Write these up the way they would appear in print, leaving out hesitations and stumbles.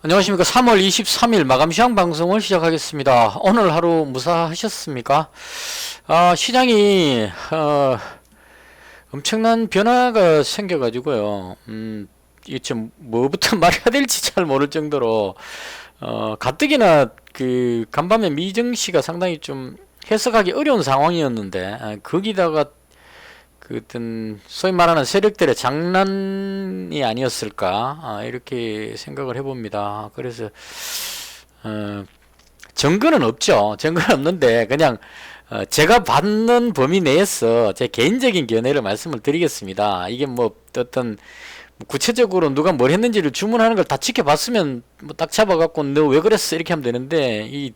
안녕하십니까. 3월 23일 마감시황 방송을 시작하겠습니다. 오늘 하루 무사하셨습니까? 시장이 엄청난 변화가 생겨가지고요. 이게 좀 뭐부터 말해야 될지 잘 모를 정도로 가뜩이나 그 간밤에 미증시가 상당히 좀 해석하기 어려운 상황이었는데, 거기다가 그 어떤 소위 말하는 세력들의 장난이 아니었을까, 이렇게 생각을 해봅니다. 그래서 증거는 없죠. 증거는 없는데 그냥 제가 받는 범위 내에서 제 개인적인 견해를 말씀을 드리겠습니다. 이게 뭐 어떤 구체적으로 누가 뭘 했는지를 주문하는 걸 다 지켜봤으면 뭐 딱 잡아갖고 너 왜 그랬어 이렇게 하면 되는데, 이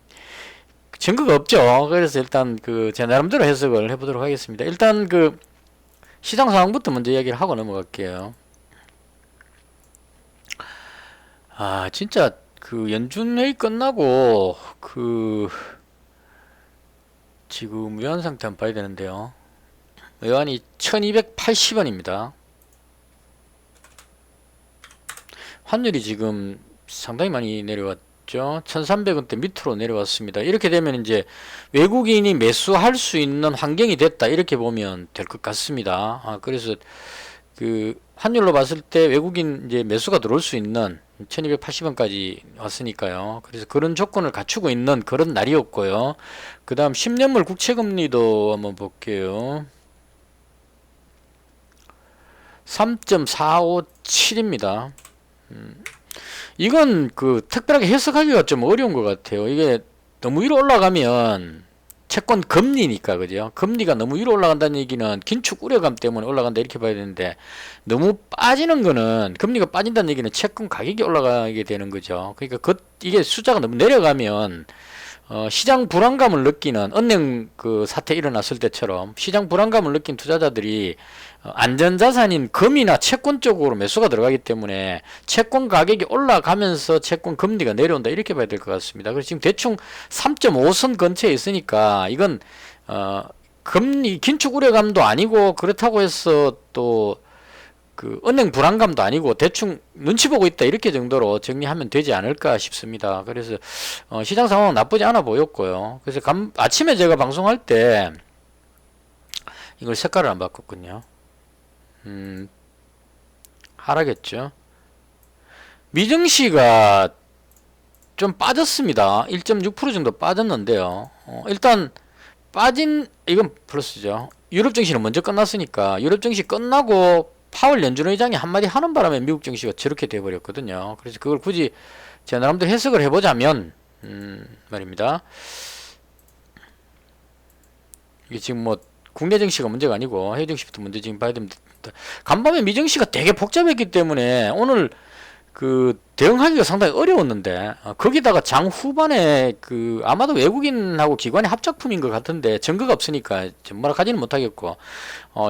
증거가 없죠. 그래서 일단 그 제 나름대로 해석을 해보도록 하겠습니다. 일단 그 시장 상황부터 먼저 이야기를 하고 넘어갈게요. 진짜 그 연준회의 끝나고 그 지금 외환 상태 한번 봐야 되는데요. 외환이 1280원입니다. 환율이 지금 상당히 많이 내려왔죠. 1300원대 밑으로 내려왔습니다. 이렇게 되면 이제 외국인이 매수할 수 있는 환경이 됐다, 이렇게 보면 될 것 같습니다. 그래서 그 환율로 봤을 때 외국인 이제 매수가 들어올 수 있는 1280원까지 왔으니까요. 그래서 그런 조건을 갖추고 있는 그런 날이었고요. 그 다음 10년물 국채금리도 한번 볼게요. 3.457입니다. 이건 그 특별하게 해석하기가 좀 어려운 것 같아요. 이게 너무 위로 올라가면 채권 금리니까, 그죠? 금리가 너무 위로 올라간다는 얘기는 긴축 우려감 때문에 올라간다, 이렇게 봐야 되는데, 너무 빠지는 거는, 금리가 빠진다는 얘기는 채권 가격이 올라가게 되는 거죠. 그러니까 이게 숫자가 너무 내려가면 시장 불안감을 느끼는, 은행 그 사태 일어났을 때처럼 시장 불안감을 느낀 투자자들이 안전자산인 금이나 채권 쪽으로 매수가 들어가기 때문에 채권 가격이 올라가면서 채권 금리가 내려온다, 이렇게 봐야 될 것 같습니다. 그래서 지금 대충 3.5선 근처에 있으니까 이건 금리 긴축 우려감도 아니고, 그렇다고 해서 또 그 은행 불안감도 아니고 대충 눈치 보고 있다, 이렇게 정도로 정리하면 되지 않을까 싶습니다. 그래서 시장 상황은 나쁘지 않아 보였고요. 그래서 아침에 제가 방송할 때 이걸 색깔을 안 바꿨군요. 하락했죠. 미증시가 좀 빠졌습니다. 1.6% 정도 빠졌는데요. 일단 이건 플러스죠. 유럽 증시는 먼저 끝났으니까, 유럽 증시 끝나고 파월 연준 의장이 한마디 하는 바람에 미국 증시가 저렇게 돼버렸거든요. 그래서 그걸 굳이 제 나름대로 해석을 해보자면 말입니다. 이게 지금 뭐 국내 증시가 문제가 아니고 해외 증시부터 먼저 지금 봐야 됩니다. 간밤에 미증시가 되게 복잡했기 때문에 오늘 그 대응하기가 상당히 어려웠는데, 거기다가 장 후반에 그 아마도 외국인하고 기관의 합작품인 것 같은데 증거가 없으니까 뭐라 하지는 못하겠고,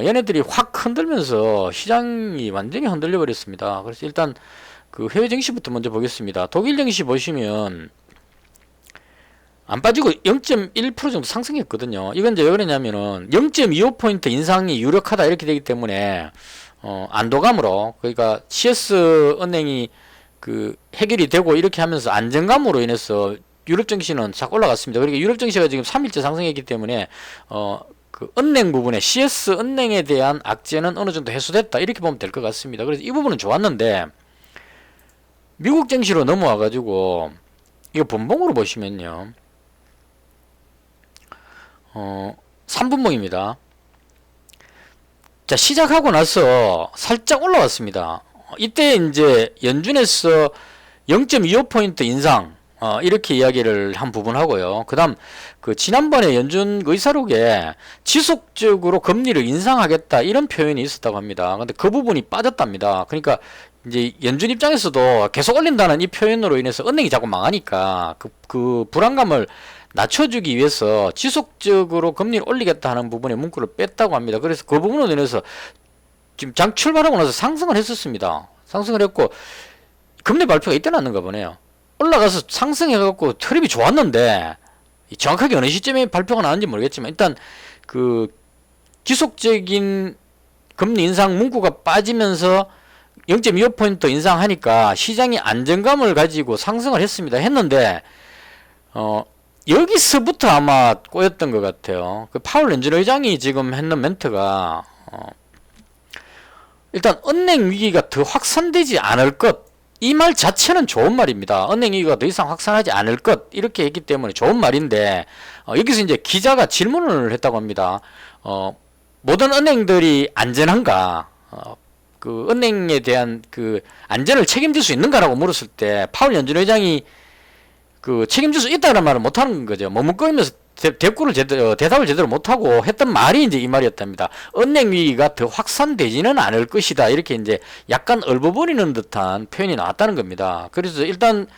얘네들이 확 흔들면서 시장이 완전히 흔들려 버렸습니다. 그래서 일단 그 해외 증시부터 먼저 보겠습니다. 독일 증시 보시면 안 빠지고 0.1% 정도 상승했거든요. 이건 이제 왜 그러냐면은 0.25포인트 인상이 유력하다, 이렇게 되기 때문에 안도감으로, 그러니까 CS 은행이 그 해결이 되고 이렇게 하면서 안정감으로 인해서 유럽 증시는 싹 올라갔습니다. 그러니까 유럽 증시가 지금 3일째 상승했기 때문에 그 은행 부분에 CS 은행에 대한 악재는 어느 정도 해소됐다, 이렇게 보면 될 것 같습니다. 그래서 이 부분은 좋았는데, 미국 증시로 넘어와 가지고 이거 본봉으로 보시면요, 3분봉입니다. 자, 시작하고 나서 살짝 올라왔습니다. 이때 이제 연준에서 0.25포인트 인상, 이렇게 이야기를 한 부분 하고요. 그 다음, 그 지난번에 연준 의사록에 지속적으로 금리를 인상하겠다, 이런 표현이 있었다고 합니다. 근데 그 부분이 빠졌답니다. 그러니까 이제 연준 입장에서도 계속 올린다는 이 표현으로 인해서 은행이 자꾸 망하니까 그 불안감을 낮춰주기 위해서 지속적으로 금리를 올리겠다 하는 부분에 문구를 뺐다고 합니다. 그래서 그 부분으로 인해서 지금 장 출발하고 나서 상승을 했었습니다. 상승을 했고, 금리 발표가 이때 났는가 보네요. 올라가서 상승해갖고 흐름이 좋았는데, 정확하게 어느 시점에 발표가 나는지 모르겠지만, 일단 그 지속적인 금리 인상 문구가 빠지면서 0.25포인트 인상하니까 시장이 안정감을 가지고 상승을 했습니다. 여기서부터 아마 꼬였던 것 같아요. 그 파월 연준 의장이 지금 했는 멘트가, 일단 은행 위기가 더 확산되지 않을 것, 이 말 자체는 좋은 말입니다. 은행 위기가 더 이상 확산하지 않을 것, 이렇게 했기 때문에 좋은 말인데, 여기서 이제 기자가 질문을 했다고 합니다. 모든 은행들이 안전한가? 그 은행에 대한 그 안전을 책임질 수 있는가라고 물었을 때 파월 연준 의장이 그 책임질 수 있다는 말을 못하는 거죠. 머뭇거리면서 대답을 제대로 못하고 했던 말이 이제 이 말이었답니다. 은행 위기가 더 확산되지는 않을 것이다. 이렇게 이제 약간 얼버무리는 듯한 표현이 나왔다는 겁니다. 그래서 일단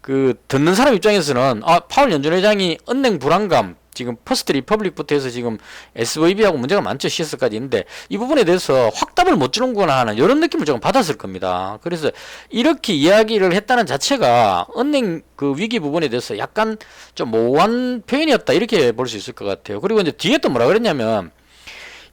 그 듣는 사람 입장에서는 파월 연준 의장이 은행 불안감, 지금 퍼스트 리퍼블릭부터 해서 지금 SVB하고 문제가 많죠. CS까지 있는데 이 부분에 대해서 확답을 못 주는구나 하는 이런 느낌을 조금 받았을 겁니다. 그래서 이렇게 이야기를 했다는 자체가 은행 그 위기 부분에 대해서 약간 좀 모호한 표현이었다 이렇게 볼 수 있을 것 같아요. 그리고 이제 뒤에 또 뭐라 그랬냐면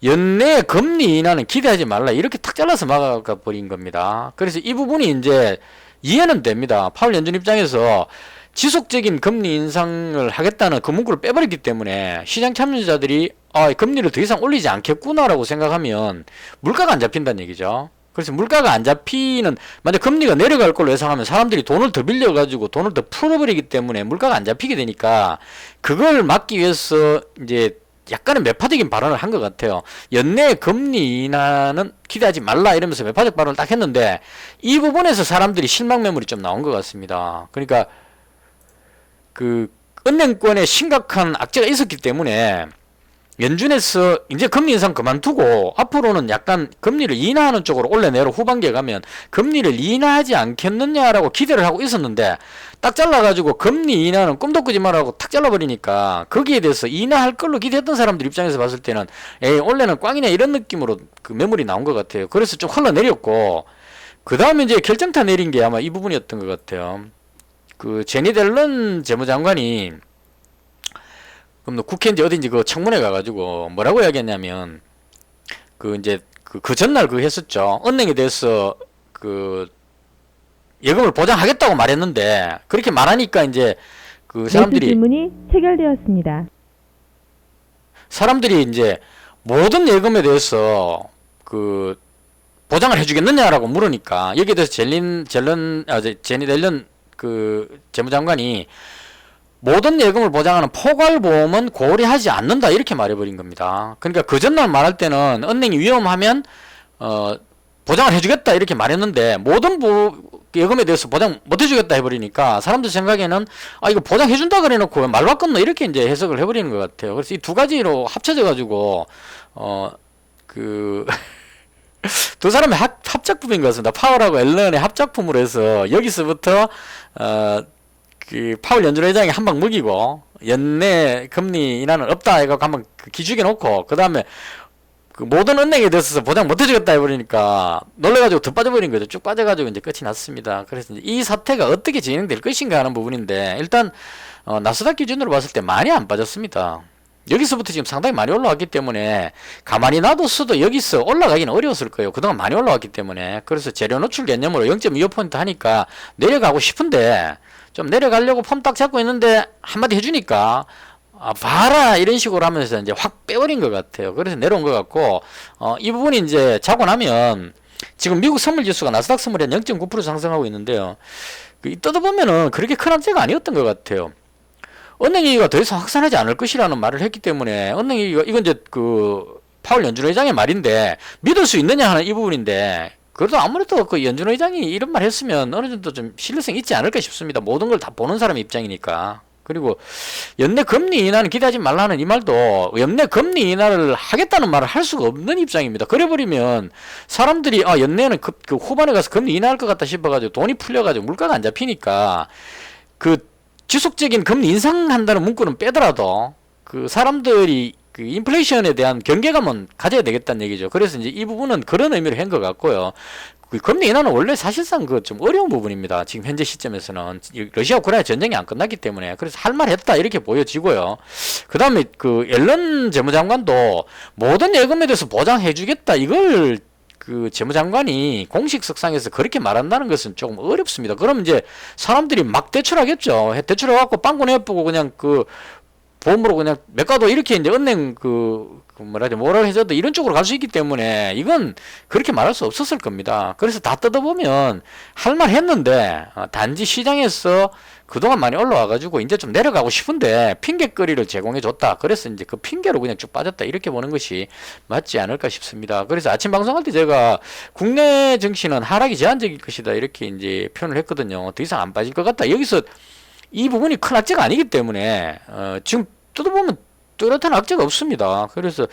연내 금리 인하는 기대하지 말라 이렇게 탁 잘라서 막아 버린 겁니다. 그래서 이 부분이 이제 이해는 됩니다. 파월 연준 입장에서 지속적인 금리 인상을 하겠다는 그 문구를 빼버리기 때문에 시장 참여자들이 금리를 더 이상 올리지 않겠구나라고 생각하면 물가가 안 잡힌다는 얘기죠. 그래서 물가가 안 잡히는, 만약 금리가 내려갈 걸로 예상하면 사람들이 돈을 더 빌려가지고 돈을 더 풀어버리기 때문에 물가가 안 잡히게 되니까 그걸 막기 위해서 이제 약간은 매파적인 발언을 한 것 같아요. 연내 금리 인하는 기대하지 말라 이러면서 매파적 발언을 딱 했는데 이 부분에서 사람들이 실망 매물이 좀 나온 것 같습니다. 그러니까 그 은행권에 심각한 악재가 있었기 때문에 연준에서 이제 금리 인상 그만두고 앞으로는 약간 금리를 인하하는 쪽으로 올려내로 후반기에 가면 금리를 인하하지 않겠느냐라고 기대를 하고 있었는데 딱 잘라가지고 금리 인하는 꿈도 꾸지 말라고 탁 잘라버리니까 거기에 대해서 인하할 걸로 기대했던 사람들 입장에서 봤을 때는 에이 원래는 꽝이냐 이런 느낌으로 그 매물이 나온 것 같아요. 그래서 좀 흘러내렸고 그 다음에 이제 결정타 내린 게 아마 이 부분이었던 것 같아요. 그 제니 델런 재무장관이 그럼 국회인지 어딘지 그 청문회 가가지고 뭐라고 이야기했냐면 그 이제 그 전날 그 했었죠. 은행에 대해서 그 예금을 보장하겠다고 말했는데 그렇게 말하니까 이제 그 사람들이 질문이 체결되었습니다. 사람들이 이제 모든 예금에 대해서 그 보장을 해주겠느냐라고 물으니까 여기에 대해서 제니 델런 그 재무장관이 모든 예금을 보장하는 포괄보험은 고려하지 않는다 이렇게 말해버린 겁니다. 그러니까 그 전날 말할 때는 은행이 위험하면 보장을 해주겠다 이렇게 말했는데 모든 예금에 대해서 보장 못 해주겠다 해버리니까 사람들 생각에는 이거 보장해준다 그래놓고 왜 말 바꿨노 이렇게 이제 해석을 해버리는 것 같아요. 그래서 이 두 가지로 합쳐져 가지고 두 사람의 합작품인 것 같습니다. 파월하고 앨런의 합작품으로 해서 여기서부터 그 파월 연준 의장이 한 방 먹이고 연내 금리 인하는 없다 해갖고 한번 기죽여 놓고 그 다음에 그 모든 은행에 대해서 보장 못 해주겠다 해버리니까 놀래가지고 더 빠져버린 거죠. 쭉 빠져가지고 이제 끝이 났습니다. 그래서 이제 이 사태가 어떻게 진행될 것인가 하는 부분인데 일단 나스닥 기준으로 봤을 때 많이 안 빠졌습니다. 여기서부터 지금 상당히 많이 올라왔기 때문에 가만히 놔뒀어도 여기서 올라가기는 어려웠을 거예요. 그동안 많이 올라왔기 때문에. 그래서 재료 노출 개념으로 0.25% 하니까 내려가고 싶은데 좀 내려가려고 폼 딱 잡고 있는데 한마디 해주니까 봐라 이런 식으로 하면서 이제 확 빼버린 것 같아요. 그래서 내려온 것 같고 이 부분이 이제 자고 나면 지금 미국 선물 지수가 나스닥 선물이 한 0.9% 상승하고 있는데요. 뜯어보면은 그렇게 큰 악재가 아니었던 것 같아요. 은행위기가 더 이상 확산하지 않을 것이라는 말을 했기 때문에 은행위기가 이건 이제 그 파월 연준 의장의 말인데 믿을 수 있느냐 하는 이 부분인데 그래도 아무래도 그 연준 의장이 이런 말 했으면 어느 정도 좀 신뢰성이 있지 않을까 싶습니다. 모든 걸 다 보는 사람 입장이니까. 그리고 연내 금리 인하는 기대하지 말라는 이 말도 연내 금리 인하를 하겠다는 말을 할 수가 없는 입장입니다. 그래버리면 사람들이 연내는 그 후반에 가서 금리 인하할 것 같다 싶어가지고 돈이 풀려가지고 물가가 안 잡히니까 그 지속적인 금리 인상한다는 문구는 빼더라도 그 사람들이 그 인플레이션에 대한 경계감은 가져야 되겠다는 얘기죠. 그래서 이제 이 부분은 그런 의미로 한 것 같고요. 그 금리 인하는 원래 사실상 그 좀 어려운 부분입니다. 지금 현재 시점에서는 러시아 우크라이나 전쟁이 안 끝났기 때문에 그래서 할 말 했다 이렇게 보여지고요. 그 다음에 그 앨런 재무장관도 모든 예금에 대해서 보장해주겠다 이걸 그 재무장관이 공식석상에서 그렇게 말한다는 것은 조금 어렵습니다. 그럼 이제 사람들이 막 대출하겠죠. 대출해갖고 빵꾸 내보고 그냥 그 보험으로 그냥 매가도 이렇게 이제 은행 뭐라 해줘도 이런 쪽으로 갈 수 있기 때문에 이건 그렇게 말할 수 없었을 겁니다. 그래서 다 뜯어보면 할 말 했는데 단지 시장에서 그동안 많이 올라와가지고 이제 좀 내려가고 싶은데 핑계거리를 제공해줬다. 그래서 이제 그 핑계로 그냥 쭉 빠졌다. 이렇게 보는 것이 맞지 않을까 싶습니다. 그래서 아침 방송할 때 제가 국내 증시는 하락이 제한적일 것이다. 이렇게 이제 표현을 했거든요. 더 이상 안 빠질 것 같다. 여기서 이 부분이 큰 악재가 아니기 때문에 지금 뜯어보면 뚜렷한 악재가 없습니다. 그래서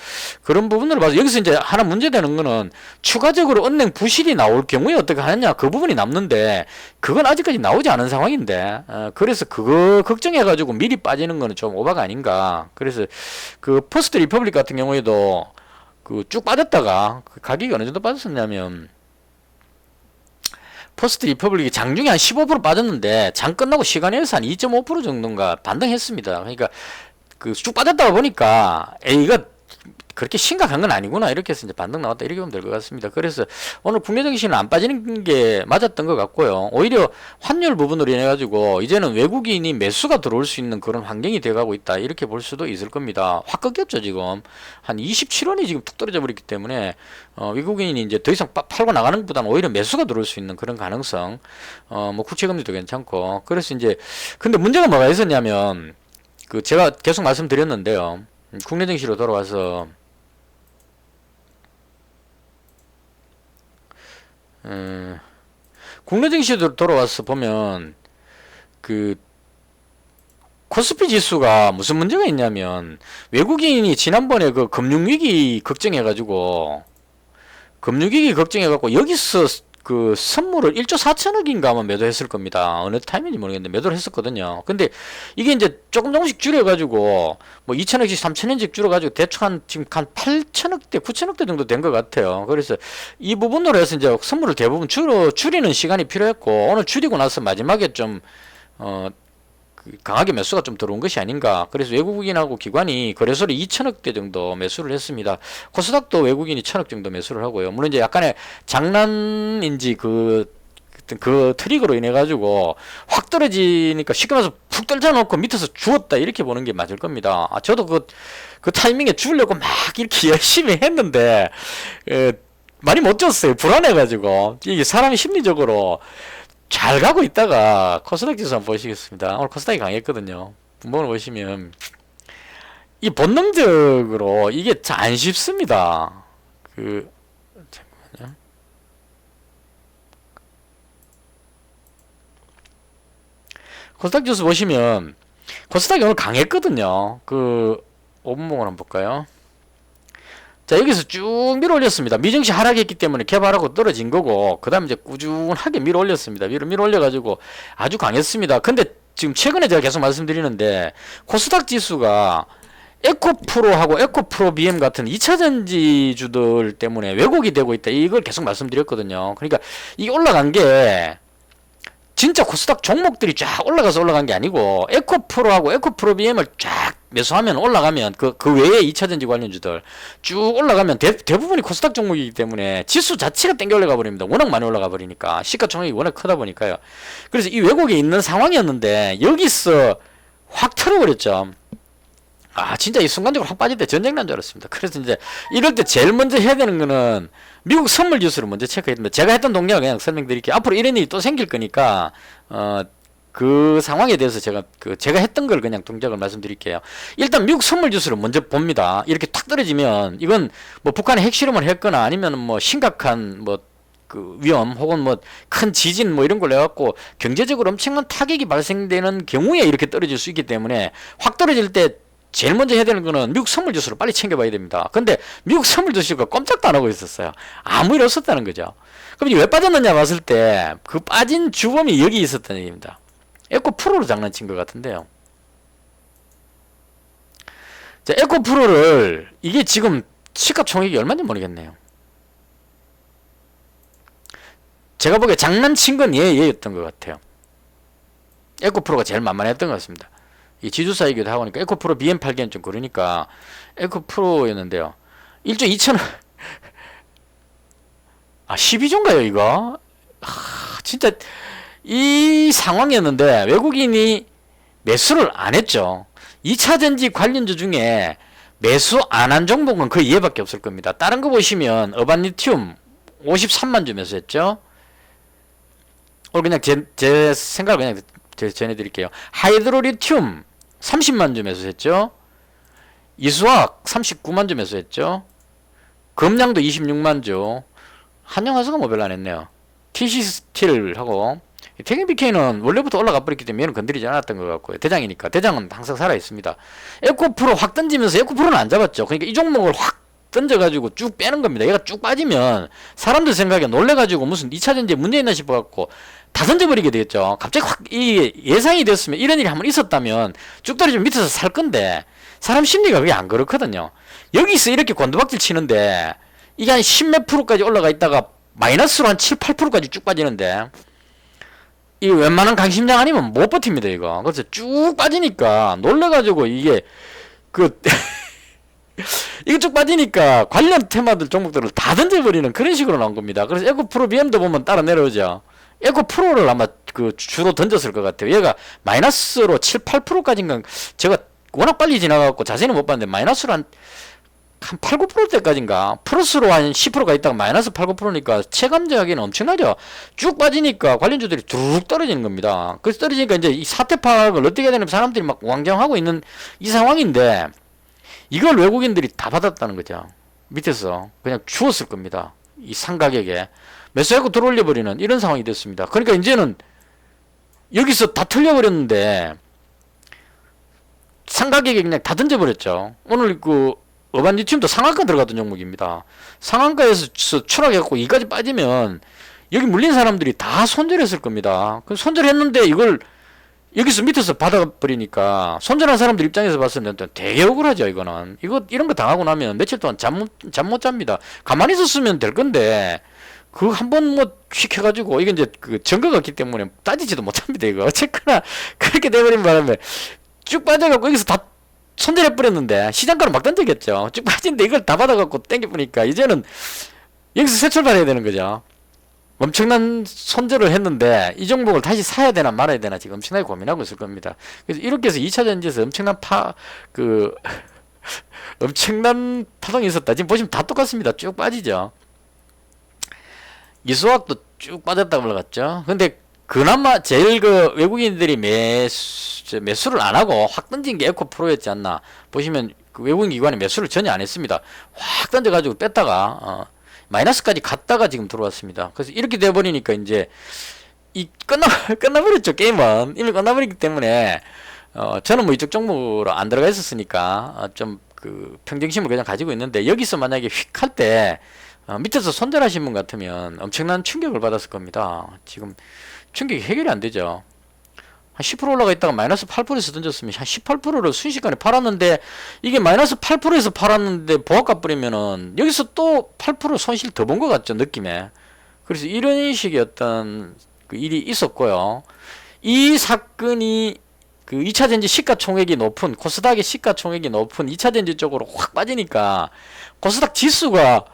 그런 부분을 봐서 여기서 이제 하나 문제되는 거는 추가적으로 은행 부실이 나올 경우에 어떻게 하느냐 그 부분이 남는데 그건 아직까지 나오지 않은 상황인데 그래서 그거 걱정해가지고 미리 빠지는 거는 좀 오바가 아닌가. 그래서 그 퍼스트 리퍼블릭 같은 경우에도 그 쭉 빠졌다가 그 가격이 어느 정도 빠졌었냐면 퍼스트 리퍼블릭이 장중에 한 15% 빠졌는데 장 끝나고 시간에서 한 2.5% 정도인가 반등했습니다. 그러니까 그 쭉 빠졌다가 보니까 이거 그렇게 심각한 건 아니구나 이렇게 해서 이제 반등 나왔다 이렇게 보면 될 것 같습니다. 그래서 오늘 국내 증시는 안 빠지는 게 맞았던 것 같고요. 오히려 환율 부분으로 인해 가지고 이제는 외국인이 매수가 들어올 수 있는 그런 환경이 돼가고 있다 이렇게 볼 수도 있을 겁니다. 확 꺾였죠 지금 한 27원이 지금 툭 떨어져 버렸기 때문에 외국인이 이제 더 이상 팔고 나가는 것보다는 오히려 매수가 들어올 수 있는 그런 가능성 뭐 국채금리도 괜찮고 그래서 이제 근데 문제가 뭐가 있었냐면 그 제가 계속 말씀드렸는데요. 국내 증시로 돌아와서 국내 증시로 돌아와서 보면 그 코스피 지수가 무슨 문제가 있냐면 외국인이 지난번에 그 금융위기 걱정해가지고 여기서 그 선물을 1조 4천억인가 아마 매도했을 겁니다. 어느 타임인지 모르겠는데 매도를 했었거든요. 근데 이게 이제 조금씩 줄여가지고 뭐 2천억씩 3천억씩 줄여가지고 대충 지금 한 8천억대 9천억대 정도 된 것 같아요. 그래서 이 부분으로 해서 이제 선물을 대부분 줄이는 시간이 필요했고 오늘 줄이고 나서 마지막에 좀 강하게 매수가 좀 들어온 것이 아닌가. 그래서 외국인하고 기관이 거래소를 2천억대 정도 매수를 했습니다. 코스닥도 외국인이 1천억 정도 매수를 하고요. 물론 이제 약간의 장난인지 그 트릭으로 인해 가지고 확 떨어지니까 쉽게 말해서 푹 떨쳐놓고 밑에서 주었다 이렇게 보는 게 맞을 겁니다. 저도 그 타이밍에 주려고 막 이렇게 열심히 했는데 많이 못 줬어요. 불안해가지고 이게 사람이 심리적으로 잘 가고 있다가 코스닥 지수 한번 보시겠습니다. 오늘 코스닥이 강했거든요. 분봉을 보시면 이 본능적으로 이게 잘 안 쉽습니다. 잠깐만요. 코스닥 지수 보시면 코스닥이 오늘 강했거든요. 그 5분봉을 한번 볼까요? 자, 여기서 쭉 밀어 올렸습니다. 미증시 하락했기 때문에 개발하고 떨어진 거고, 그 다음에 이제 꾸준하게 밀어 올렸습니다. 밀어 올려가지고 아주 강했습니다. 근데 지금 최근에 제가 계속 말씀드리는데, 코스닥 지수가 에코프로하고 에코프로비엠 같은 2차전지주들 때문에 왜곡이 되고 있다. 이걸 계속 말씀드렸거든요. 그러니까 이게 올라간 게, 진짜 코스닥 종목들이 쫙 올라간 게 아니고 에코프로하고 에코프로비엠을 쫙 매수하면 올라가면 그 외에 2차전지 관련주들 쭉 올라가면 대부분이 코스닥 종목이기 때문에 지수 자체가 땡겨 올라가 버립니다. 워낙 많이 올라가 버리니까 시가총액이 워낙 크다 보니까요. 그래서 이 왜곡이 있는 상황이었는데 여기서 확 털어버렸죠. 진짜 이 순간적으로 확 빠질 때 전쟁 난 줄 알았습니다. 그래서 이제 이럴 때 제일 먼저 해야 되는 거는 미국 선물 지수를 먼저 체크해야 됩니다. 제가 했던 동작을 그냥 설명드릴게요. 앞으로 이런 일이 또 생길 거니까 그 상황에 대해서 제가 했던 걸 그냥 동작을 말씀드릴게요. 일단 미국 선물 지수를 먼저 봅니다. 이렇게 탁 떨어지면 이건 뭐 북한이 핵실험을 했거나 아니면 뭐 심각한 뭐 그 위험 혹은 뭐 큰 지진 뭐 이런 걸 내갖고 경제적으로 엄청난 타격이 발생되는 경우에 이렇게 떨어질 수 있기 때문에 확 떨어질 때 제일 먼저 해야 되는 거는 미국 선물 지수를 빨리 챙겨봐야 됩니다. 근데 미국 선물 지수가 꼼짝도 안 하고 있었어요. 아무 일 없었다는 거죠. 그럼 이게 왜 빠졌느냐 봤을 때 그 빠진 주범이 여기 있었다는 얘기입니다. 에코프로로 장난친 것 같은데요. 자, 에코프로를 이게 지금 시가총액이 얼마인지 모르겠네요. 제가 보기에 장난친 건 얘였던 것 같아요. 에코프로가 제일 만만했던 것 같습니다. 이 지주사이기도 하고 하니까 에코프로 BM 팔기엔 좀 그러니까 에코프로였는데요. 1조 2천억 아, 12조인가요, 이거? 진짜 이 상황이었는데 외국인이 매수를 안 했죠. 2차전지 관련주 중에 매수 안 한 종목은 거의 얘밖에 없을 겁니다. 다른 거 보시면 어반리튬 53만 주 매수했죠. 오늘 그냥 제 생각을 그냥 전해드릴게요. 하이드로리튬 30만 주 매수했죠. 이수학 39만 주 매수했죠. 금량도 26만 주. 한영화수가 뭐 별로 안 했네요. TC스틸하고 태경BK는 원래부터 올라가 버렸기 때문에 얘는 건드리지 않았던 것 같고요. 대장이니까. 대장은 항상 살아있습니다. 에코프로 확 던지면서 에코프로는 안 잡았죠. 그러니까 이 종목을 확 던져가지고 쭉 빼는 겁니다. 얘가 쭉 빠지면 사람들 생각에 놀래가지고 무슨 2차전지에 문제 있나 싶어갖고 다 던져버리게 되겠죠. 갑자기 확 예상이 됐으면 이런 일이 한번 있었다면 쭉 떨어지면 밑에서 살 건데 사람 심리가 그게 안 그렇거든요. 여기서 이렇게 곤두박질 치는데 이게 한 10몇 프로까지 올라가 있다가 마이너스로 한 7, 8%까지 쭉 빠지는데 이 웬만한 강심장 아니면 못 버팁니다 이거. 그래서 쭉 빠지니까 놀래가지고 이게 이게 쭉 빠지니까 관련 테마들 종목들을 다 던져버리는 그런 식으로 나온 겁니다. 그래서 에코프로 BM도 보면 따라 내려오죠. 에코프로를 아마 주로 던졌을 것 같아요. 얘가 마이너스로 7, 8%까지인가 제가 워낙 빨리 지나가고 자세히는 못 봤는데 마이너스로 한 8, 9%대까지인가 플러스로 한 10%가 있다가 마이너스 8, 9%니까 체감적이는 엄청나죠. 쭉 빠지니까 관련주들이 쭉 떨어지는 겁니다. 그래서 떨어지니까 이제 이 사태 파악을 어떻게 해야 되냐면 사람들이 막 왕정하고 있는 이 상황인데 이걸 외국인들이 다 받았다는 거죠. 밑에서 그냥 주었을 겁니다. 이 상가격에 매수하고 들어올려버리는 이런 상황이 됐습니다. 그러니까 이제는 여기서 다 틀려버렸는데 상가격에 그냥 다 던져버렸죠. 오늘 어반리튬도 상한가 들어갔던 종목입니다. 상한가에서 추락해갖고 이까지 빠지면 여기 물린 사람들이 다 손절했을 겁니다. 그럼 손절했는데 이걸 여기서 밑에서 받아버리니까 손절한 사람들 입장에서 봤을 때 되게 억울하죠. 이거는 이런 거 당하고 나면 며칠 동안 잠 못 잡니다. 가만히 있었으면 될 건데 한 번 뭐 휙 해가지고 이게 이제 증거가 없기 때문에 따지지도 못합니다. 이거 어쨌거나 그렇게 돼버린 바람에 쭉 빠져갖고 여기서 다 손절해버렸는데 시장가로 막 던지겠죠. 쭉 빠진데 이걸 다 받아갖고 땡겨보니까 이제는 여기서 새 출발해야 되는 거죠. 엄청난 손절을 했는데 이 종목을 다시 사야 되나 말아야 되나 지금 엄청나게 고민하고 있을 겁니다. 그래서 이렇게 해서 2차전지에서 엄청난 엄청난 파동이 있었다. 지금 보시면 다 똑같습니다. 쭉 빠지죠. 이수학도 쭉 빠졌다고 올라갔죠. 근데 그나마 제일 외국인들이 매수를 안 하고 확 던진 게 에코프로였지 않나. 보시면 외국인 기관이 매수를 전혀 안 했습니다. 확 던져가지고 뺐다가 마이너스까지 갔다가 지금 들어왔습니다. 그래서 이렇게 돼버리니까 이제 끝나버렸죠. 게임은 이미 끝나버리기 때문에 저는 뭐 이쪽 종목으로 안 들어가 있었으니까 좀 평정심을 그냥 가지고 있는데 여기서 만약에 휙 할 때 밑에서 손절하신 분 같으면 엄청난 충격을 받았을 겁니다. 지금 충격이 해결이 안 되죠. 한 10% 올라가 있다가 마이너스 8%에서 던졌으면 한 18%를 순식간에 팔았는데 이게 마이너스 8%에서 팔았는데 보합값 뿌리면은 여기서 또 8% 손실 더 본 것 같죠, 느낌에. 그래서 이런 식의 어떤 일이 있었고요. 이 사건이 2차전지 시가총액이 높은 코스닥의 시가총액이 높은 2차전지 쪽으로 확 빠지니까 코스닥 지수가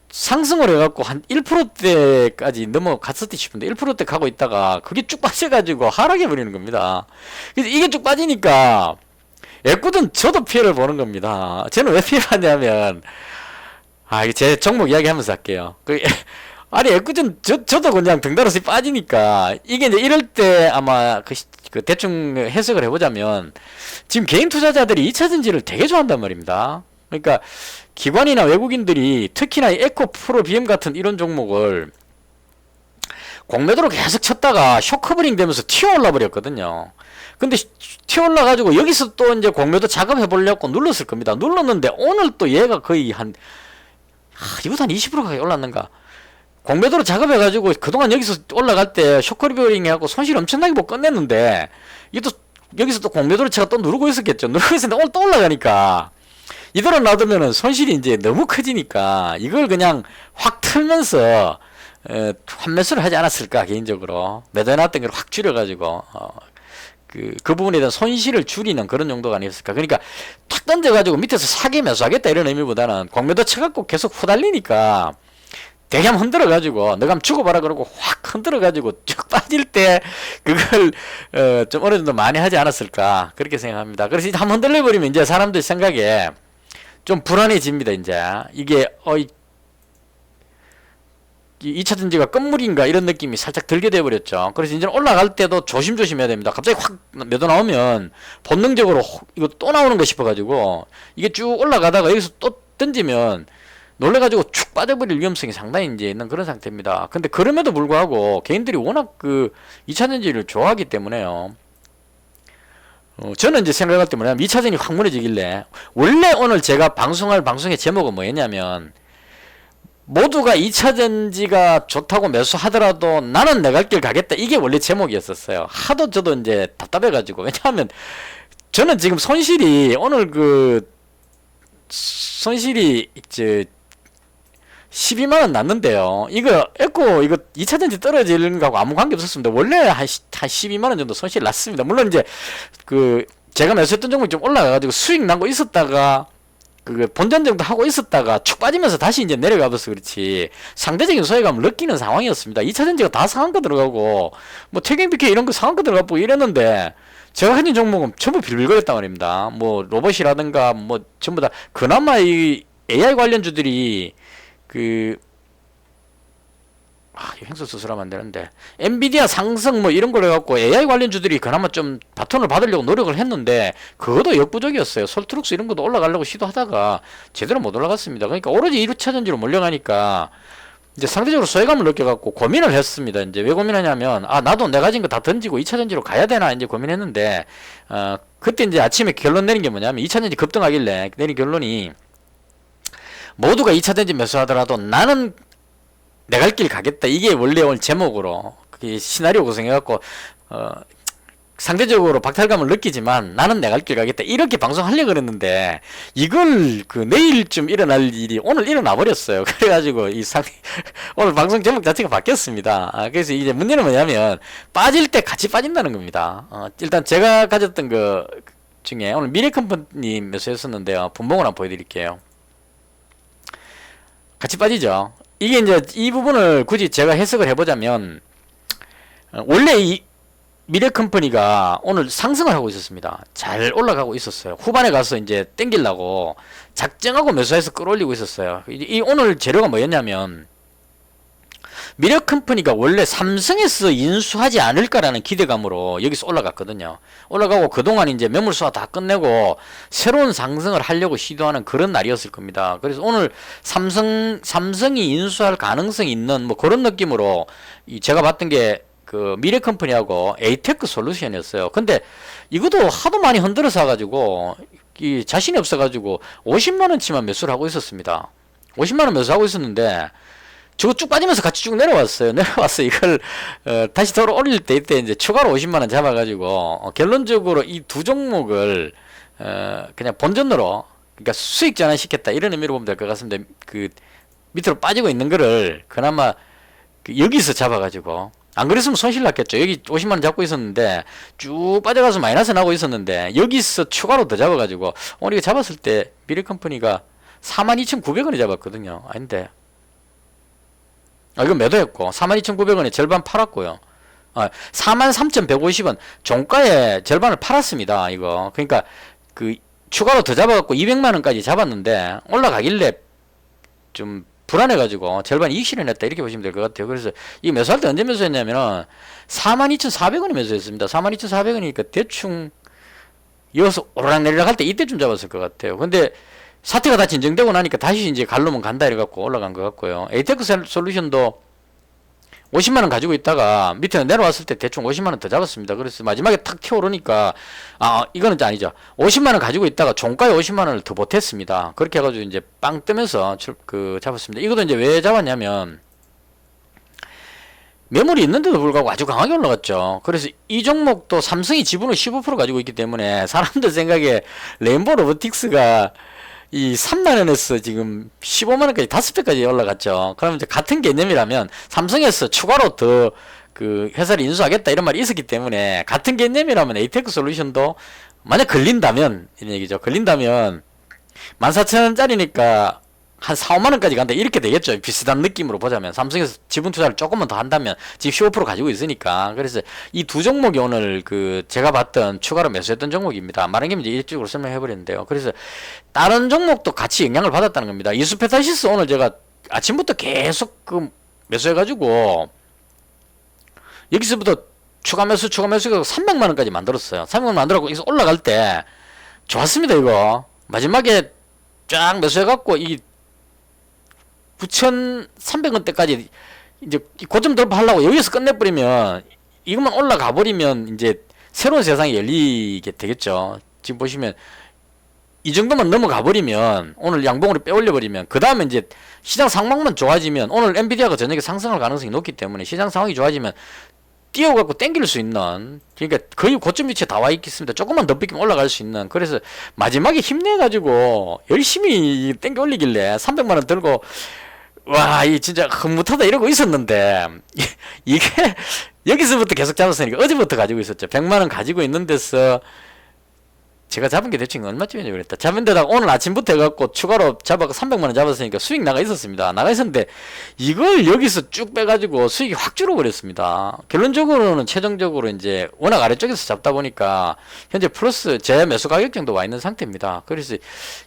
상승을 해갖고 한 1%대까지 넘어갔었지 싶은데 1%대 가고 있다가 그게 쭉 빠져가지고 하락해버리는 겁니다. 그래서 이게 쭉 빠지니까 애꿎은 저도 피해를 보는 겁니다. 저는 왜 피해를 하냐면 이게 제 종목 이야기하면서 할게요. 아니 애꿎은 저도 그냥 등달아서 빠지니까 이게 이제 이럴 때 아마 대충 해석을 해보자면 지금 개인 투자자들이 2차전지를 되게 좋아한단 말입니다. 그러니까 기관이나 외국인들이 특히나 에코프로 BM 같은 이런 종목을 공매도로 계속 쳤다가 쇼커버링 되면서 튀어올라 버렸거든요. 근데 튀어올라 가지고 여기서 또 이제 공매도 작업해 보려고 눌렀을 겁니다. 눌렀는데 오늘 또 얘가 거의 이것도 한 20% 가까이 올랐는가. 공매도로 작업해 가지고 그동안 여기서 올라갈 때 쇼커버링 해갖고 손실 엄청나게 못 끝냈는데 이게 또 여기서 또 공매도로 제가 또 누르고 있었겠죠. 누르고 있었는데 오늘 또 올라가니까 이대로 놔두면은 손실이 이제 너무 커지니까 이걸 그냥 확 틀면서 환매수를 하지 않았을까 개인적으로 매도해놨던 걸 확 줄여가지고 그 부분에 대한 손실을 줄이는 그런 용도가 아니었을까. 그러니까 탁 던져가지고 밑에서 사게 매수하겠다 이런 의미보다는 공매도 쳐갖고 계속 후달리니까 되게 한번 흔들어가지고 너가 한번 죽어봐라 그러고 확 흔들어가지고 쭉 빠질 때 그걸 좀 어느 정도 많이 하지 않았을까 그렇게 생각합니다. 그래서 이제 한번 흔들려버리면 이제 사람들 생각에 좀 불안해집니다. 이제 이게 이 2차전지가 끝물인가 이런 느낌이 살짝 들게 돼버렸죠. 그래서 이제 올라갈 때도 조심조심 해야 됩니다. 갑자기 확 매도 나오면 본능적으로 이거 또 나오는 거 싶어가지고 이게 쭉 올라가다가 여기서 또 던지면 놀래가지고 축 빠져버릴 위험성이 상당히 이제 있는 그런 상태입니다. 근데 그럼에도 불구하고 개인들이 워낙 그 2차전지를 좋아하기 때문에요. 저는 이제 생각할 때 뭐냐면 2차전이 확 무너지길래 원래 오늘 제가 방송할 방송의 제목은 뭐였냐면 모두가 2차전지가 좋다고 매수하더라도 나는 내 갈 길 가겠다. 이게 원래 제목이었었어요. 하도 저도 이제 답답해가지고. 왜냐하면 저는 지금 손실이 오늘 손실이 이제 12만원 났는데요. 이거 2차전지 떨어지는 거하고 아무 관계 없었습니다. 원래 한 12만원 정도 손실 났습니다. 물론 이제 제가 매수했던 종목이 좀 올라가가지고 수익 난 거 있었다가 본전 정도 하고 있었다가 축 빠지면서 다시 이제 내려가 버서 그렇지 상대적인 소외감을 느끼는 상황이었습니다. 2차전지가 다 상한가 들어가고 뭐 태경비케 이런 거 상한가 들어가고 이랬는데 제가 가진 종목은 전부 빌빌거렸단 말입니다. 뭐 로봇이라든가 뭐 전부 다 그나마 이 AI 관련주들이 횡수 수술하면 안 되는데 엔비디아 상승 뭐 이런 걸 해갖고 AI 관련주들이 그나마 좀 바톤을 받으려고 노력을 했는데 그것도 역부족이었어요. 솔트룩스 이런 것도 올라가려고 시도하다가 제대로 못 올라갔습니다. 그러니까 오로지 1차전지로 몰려가니까 이제 상대적으로 소외감을 느껴갖고 고민을 했습니다. 이제 왜 고민하냐면 나도 내가 가진 거 다 던지고 2차전지로 가야 되나 이제 고민했는데 그때 이제 아침에 결론 내린 게 뭐냐면 2차전지 급등하길래 내린 결론이 모두가 2차전지 매수하더라도 나는 내 갈 길 가겠다. 이게 원래 오늘 제목으로 그게 시나리오 구성해갖고 상대적으로 박탈감을 느끼지만 나는 내 갈 길 가겠다. 이렇게 방송하려고 그랬는데 이걸 내일쯤 일어날 일이 오늘 일어나 버렸어요. 그래가지고 오늘 방송 제목 자체가 바뀌었습니다. 그래서 이제 문제는 뭐냐면 빠질 때 같이 빠진다는 겁니다. 일단 제가 가졌던 거 중에 오늘 미래컴퍼니 매수했었는데요. 분봉을 한번 보여드릴게요. 같이 빠지죠. 이게 이제 이 부분을 굳이 제가 해석을 해보자면 원래 이 미래컴퍼니가 오늘 상승을 하고 있었습니다. 잘 올라가고 있었어요. 후반에 가서 이제 땡기려고 작정하고 매수해서 끌어올리고 있었어요. 이 오늘 재료가 뭐였냐면 미래컴퍼니가 원래 삼성에서 인수하지 않을까라는 기대감으로 여기서 올라갔거든요. 올라가고 그동안 이제 매물수화 다 끝내고 새로운 상승을 하려고 시도하는 그런 날이었을 겁니다. 그래서 오늘 삼성이 인수할 가능성이 있는 뭐 그런 느낌으로 제가 봤던 게 미래컴퍼니하고 에이테크 솔루션이었어요. 근데 이것도 하도 많이 흔들어서 가지고 자신이 없어가지고 50만원치만 매수를 하고 있었습니다. 50만원 매수하고 있었는데 저거 쭉 빠지면서 같이 쭉 내려왔어요. 이걸 다시 돌아 올릴 때 이때 이제 추가로 50만원 잡아가지고 결론적으로 이 두 종목을 그냥 본전으로 그러니까 수익 전환시켰다 이런 의미로 보면 될 것 같습니다. 밑으로 빠지고 있는 거를 그나마 여기서 잡아가지고 안 그랬으면 손실 났겠죠. 여기 50만원 잡고 있었는데 쭉 빠져가서 마이너스 나고 있었는데 여기서 추가로 더 잡아가지고 오늘 이거 잡았을 때 미래컴퍼니가 42,900원에 잡았거든요. 아닌데 이건 매도했고 42,900원에 절반 팔았고요. 43,150원 종가에 절반을 팔았습니다. 이거 그러니까 추가로 더 잡아갖고 200만원까지 잡았는데 올라가길래 좀 불안해가지고 절반 이익 실현했다 이렇게 보시면 될 것 같아요. 그래서 이 매수할 때 언제 매수했냐면은 42,400원에 매수했습니다. 42,400원이니까 대충 이어서 오르락내리락 할 때 이때쯤 잡았을 것 같아요. 근데 사태가 다 진정되고 나니까 다시 이제 갈로면 간다 이래갖고 올라간 것 같고요. 에이테크 솔루션도 50만원 가지고 있다가 밑에 내려왔을 때 대충 50만원 더 잡았습니다. 그래서 마지막에 탁 튀어오르니까 이거는 아니죠. 50만원 가지고 있다가 종가에 50만원을 더 보탰습니다. 그렇게 해가지고 이제 빵 뜨면서 잡았습니다. 이것도 이제 왜 잡았냐면 매물이 있는데도 불구하고 아주 강하게 올라갔죠. 그래서 이 종목도 삼성이 지분을 15% 가지고 있기 때문에 사람들 생각에 레인보우 로보틱스가 이 3만원에서 지금 15만원까지 5배까지 올라갔죠. 그러면 이제 같은 개념이라면 삼성에서 추가로 더 회사를 인수하겠다 이런 말이 있었기 때문에 같은 개념이라면 에이테크 솔루션도 만약 걸린다면 이런 얘기죠. 걸린다면 14,000원짜리니까 한 4, 5만 원까지 간다 이렇게 되겠죠. 비슷한 느낌으로 보자면 삼성에서 지분 투자를 조금만 더 한다면 지금 15% 가지고 있으니까. 그래서 이 두 종목이 오늘 그 제가 봤던 추가로 매수했던 종목입니다. 말한 김에 이제 일찍으로 설명해 버렸는데요. 그래서 다른 종목도 같이 영향을 받았다는 겁니다. 이수페타시스 오늘 제가 아침부터 계속 그 매수해 가지고 여기서부터 추가 매수가 300만 원까지 만들었어요. 300만 원 만들었고 여기서 올라갈 때 좋았습니다. 이거 마지막에 쫙 매수해 갖고 이 9,300원대까지 이제 고점 돌파하려고 여기서 끝내버리면 이것만 올라가 버리면 이제 새로운 세상이 열리게 되겠죠. 지금 보시면 이 정도만 넘어가 버리면 오늘 양봉으로 빼올려 버리면 그 다음에 이제 시장 상황만 좋아지면 오늘 엔비디아가 저녁에 상승할 가능성이 높기 때문에 시장 상황이 좋아지면 띄워갖고 땡길 수 있는, 그러니까 거의 고점 위치에 다 와 있겠습니다. 조금만 더 뺏기면 올라갈 수 있는. 그래서 마지막에 힘내가지고 열심히 땡겨 올리길래 300만원 들고 와, 이 진짜 흐뭇하다 이러고 있었는데 이게 여기서부터 계속 잡았으니까 어제부터 가지고 있었죠. 100만원 가지고 있는 데서 제가 잡은 게 대충 얼마쯤이냐고 그랬다. 잡은 데다가 오늘 아침부터 해갖고 추가로 잡아서 300만원 잡았으니까 수익 나가 있었습니다. 나가 있었는데 이걸 여기서 쭉 빼가지고 수익이 확 줄어버렸습니다. 결론적으로는 최종적으로 이제 워낙 아래쪽에서 잡다 보니까 현재 플러스 제 매수 가격 정도 와 있는 상태입니다. 그래서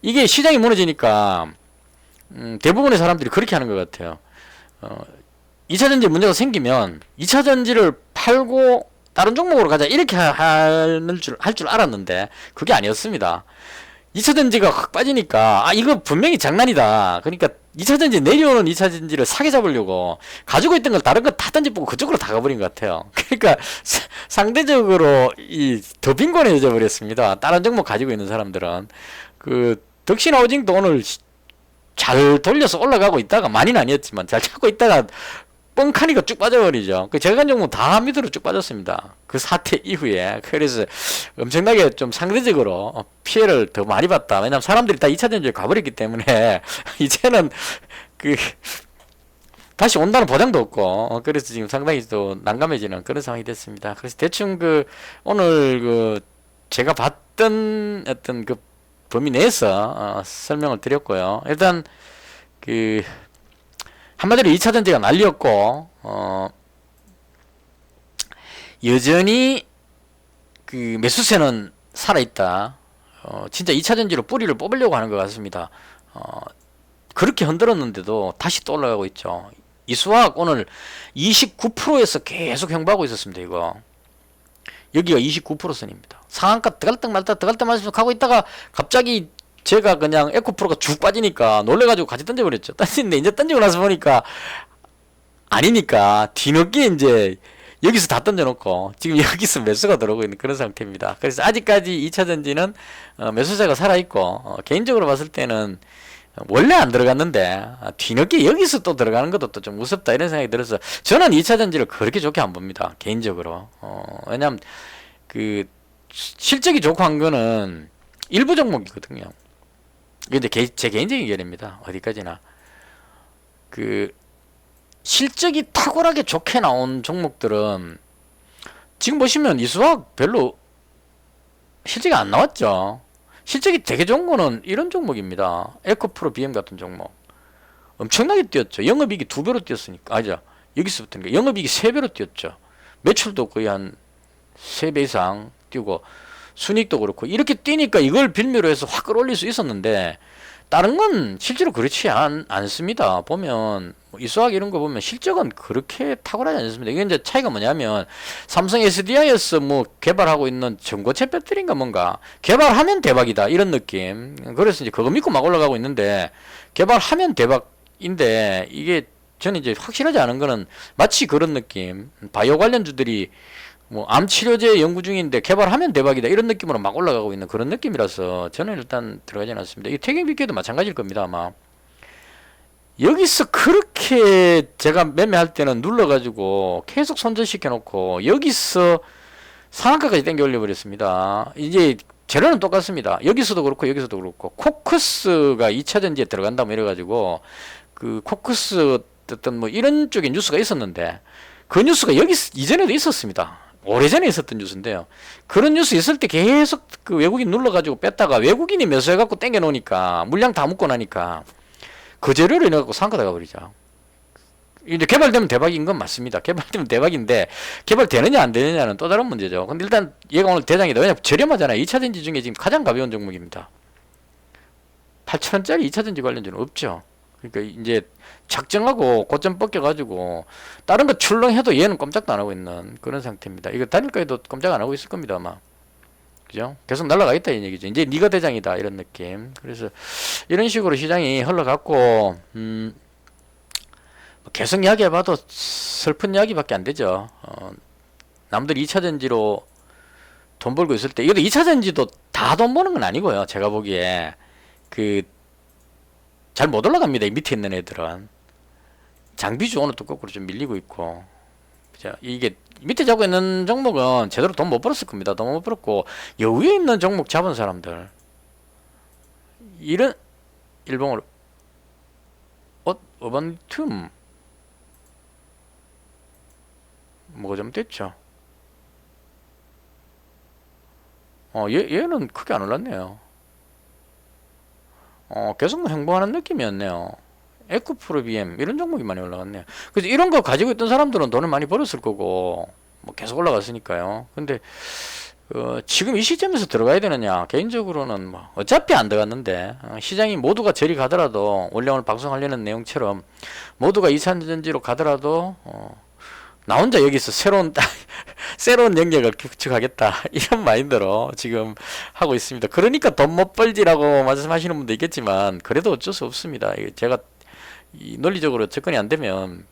이게 시장이 무너지니까 대부분의 사람들이 그렇게 하는 것 같아요. 2차전지 문제가 생기면 2차전지를 팔고 다른 종목으로 가자 이렇게 할 줄 알았는데 그게 아니었습니다. 2차전지가 확 빠지니까 이거 분명히 장난이다. 그러니까 2차전지 내려오는 2차전지를 사게 잡으려고 가지고 있던 걸 다른 거 다 던져보고 그쪽으로 다 가버린 것 같아요. 그러니까 상대적으로 더 빈곤해져 버렸습니다. 다른 종목 가지고 있는 사람들은. 그 덕신하우징도 오늘 잘 돌려서 올라가고 있다가 많이는 아니었지만 잘 찾고 있다가 뻥카니까 쭉 빠져버리죠. 그 제가 간 종목 다 밑으로 쭉 빠졌습니다. 그 사태 이후에. 그래서 엄청나게 좀 상대적으로 피해를 더 많이 봤다. 왜냐면 사람들이 다 2차전지에 가버렸기 때문에 이제는 그 다시 온다는 보장도 없고 그래서 지금 상당히 또 난감해지는 그런 상황이 됐습니다. 그래서 대충 그 오늘 그 제가 봤던 어떤 그 범위 내에서 설명을 드렸고요. 일단 그 한마디로 2차전지가 난리였고 여전히 그 매수세는 살아있다. 진짜 2차전지로 뿌리를 뽑으려고 하는 것 같습니다. 그렇게 흔들었는데도 다시 또 올라가고 있죠. 이수학 오늘 29%에서 계속 횡보하고 있었습니다. 이거 여기가 29%선입니다. 상한가 들어갈 때 말씀 가고 있다가 갑자기 제가 그냥 에코프로가 쭉 빠지니까 놀래가지고 같이 던져버렸죠. 던지는데 이제 던지고 나서 보니까 아니니까 뒤늦게 이제 여기서 다 던져놓고 지금 여기서 매수가 들어오고 있는 그런 상태입니다. 그래서 아직까지 2차전지는 매수세가 살아있고 개인적으로 봤을 때는 원래 안 들어갔는데 뒤늦게 여기서 또 들어가는 것도 또 좀 무섭다 이런 생각이 들어서 저는 2차전지를 그렇게 좋게 안 봅니다. 개인적으로. 왜냐면 그 실적이 좋고 한 거는 일부 종목이거든요. 근데 제 개인적인 견해입니다. 어디까지나 그 실적이 탁월하게 좋게 나온 종목들은 지금 보시면 이수학 별로 실적이 안 나왔죠. 실적이 되게 좋은 거는 이런 종목입니다. 에코프로 BM 같은 종목 엄청나게 뛰었죠. 영업이익이 2배로 뛰었으니까. 여기서부터니까 영업이익이 3배로 뛰었죠. 매출도 거의 한 3배 이상 뛰고 순이익도 그렇고 이렇게 뛰니까 이걸 빌미로 해서 확 끌어올릴 수 있었는데 다른 건 실제로 그렇지 않습니다. 보면 이수학 이런 거 보면 실적은 그렇게 탁월하지 않습니다. 이게 이제 차이가 뭐냐면 삼성 SDI에서 뭐 개발하고 있는 전고체 배터리인가 뭔가 개발하면 대박이다 이런 느낌. 그래서 이제 그거 믿고 막 올라가고 있는데 개발하면 대박인데 이게 저는 이제 확실하지 않은 거는 마치 그런 느낌. 바이오 관련주들이 뭐 암 치료제 연구 중인데 개발하면 대박이다 이런 느낌으로 막 올라가고 있는 그런 느낌이라서 저는 일단 들어가지 않습니다. 이 태경비계도 마찬가지일 겁니다. 아마 여기서 그렇게 제가 매매할 때는 눌러가지고 계속 손절시켜 놓고 여기서 상한가까지 당겨 올려버렸습니다. 이제 재료는 똑같습니다. 여기서도 그렇고 여기서도 그렇고 코커스가 2차전지에 들어간다고 이래가지고 그 코커스 어떤 뭐 이런 쪽에 뉴스가 있었는데 그 뉴스가 여기 이전에도 있었습니다. 오래전에 있었던 뉴스인데요. 그런 뉴스 있을 때 계속 그 외국인 눌러가지고 뺐다가 외국인이 매수해갖고 땡겨 놓으니까 물량 다 묶고 나니까 그 재료로 인해 갖고 상가가 가버리죠. 이제 개발되면 대박인 건 맞습니다. 개발되면 대박인데 개발되느냐 안 되느냐는 또 다른 문제죠. 근데 일단 얘가 오늘 대장이다. 왜냐면 저렴하잖아요. 2차전지 중에 지금 가장 가벼운 종목입니다. 8,000원짜리 2차전지 관련주는 없죠. 그러니까 이제 작정하고 고점 뻗겨가지고 다른 거 출렁해도 얘는 꼼짝도 안 하고 있는 그런 상태입니다. 이거 단일가에도 꼼짝 안 하고 있을 겁니다 아마. 그죠? 계속 날아가 있다 이 얘기죠. 이제 네가 대장이다 이런 느낌. 그래서 이런 식으로 시장이 흘러갔고 계속 이야기해봐도 슬픈 이야기밖에 안 되죠. 남들이 2차전지로 돈 벌고 있을 때 이것도 2차전지도 다 돈 버는 건 아니고요. 제가 보기에 잘 못 올라갑니다. 이 밑에 있는 애들은 장비주 오늘 또 거꾸로 좀 밀리고 있고, 그죠? 이게 밑에 잡고 있는 종목은 제대로 돈 못 벌었을 겁니다. 돈 못 벌었고 여 위에 있는 종목 잡은 사람들 이런 일봉으로 어반툼 뭐가 잘못됐죠? 얘는 크게 안 올랐네요. 계속 행보하는 느낌이었네요. 에코프로 BM 이런 종목이 많이 올라갔네요. 그래서 이런 거 가지고 있던 사람들은 돈을 많이 벌었을 거고 뭐 계속 올라갔으니까요. 근데 지금 이 시점에서 들어가야 되느냐? 개인적으로는 뭐 어차피 안 들어갔는데 시장이 모두가 저리 가더라도 원래 오늘 방송하려는 내용처럼 모두가 2차전지로 가더라도 나 혼자 여기서 새로운 영역을 구축하겠다 이런 마인드로 지금 하고 있습니다. 그러니까 돈 못 벌지라고 말씀하시는 분도 있겠지만 그래도 어쩔 수 없습니다. 제가 이 논리적으로 접근이 안 되면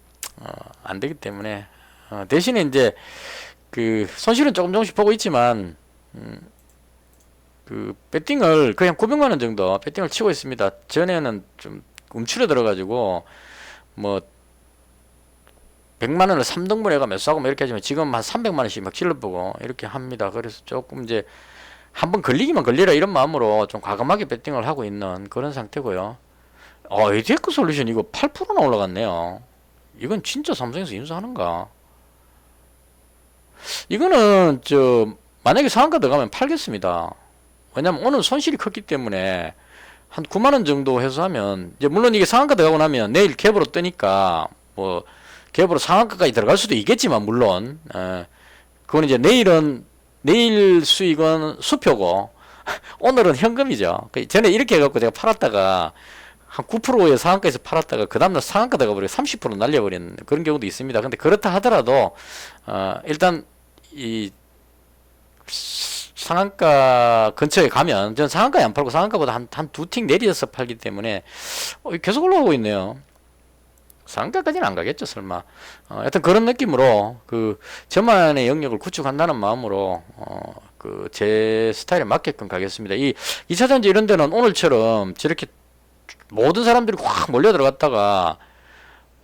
안 되기 때문에 대신에 이제 그 손실은 조금씩 보고 있지만 그 배팅을 그냥 900만 원 정도 배팅을 치고 있습니다. 전에는 좀 움츠려 들어가지고 뭐 100만 원을 3등분 해가 매수하고 뭐 이렇게 하지만 지금 한 300만 원씩 막 질러보고 이렇게 합니다. 그래서 조금 이제 한번 걸리기만 걸리라 이런 마음으로 좀 과감하게 배팅을 하고 있는 그런 상태고요. 에티에크 솔루션 이거 8%나 올라갔네요. 이건 진짜 삼성에서 인수하는가? 이거는 만약에 상한가 들어가면 팔겠습니다. 왜냐면 오늘 손실이 컸기 때문에 한 9만 원 정도 해서 하면 이제 물론 이게 상한가 들어가고 나면 내일 갭으로 뜨니까 뭐 갭으로 상한가까지 들어갈 수도 있겠지만 물론 그건 이제 내일 수익은 수표고 오늘은 현금이죠. 전에 이렇게 해갖고 제가 팔았다가 한 9%의 상한가에서 팔았다가 그 다음날 상한가 들어가버리고 30% 날려버리는 그런 경우도 있습니다. 근데 그렇다 하더라도 일단 이 상한가 근처에 가면 저는 상한가에 안 팔고 상한가보다 한 두 틱 내려서 팔기 때문에 계속 올라가고 있네요. 상한가까지는 안 가겠죠 설마. 하여튼 그런 느낌으로 저만의 영역을 구축한다는 마음으로 제 스타일에 맞게끔 가겠습니다. 이 2차전지 이런 데는 오늘처럼 저렇게 모든 사람들이 확 몰려 들어갔다가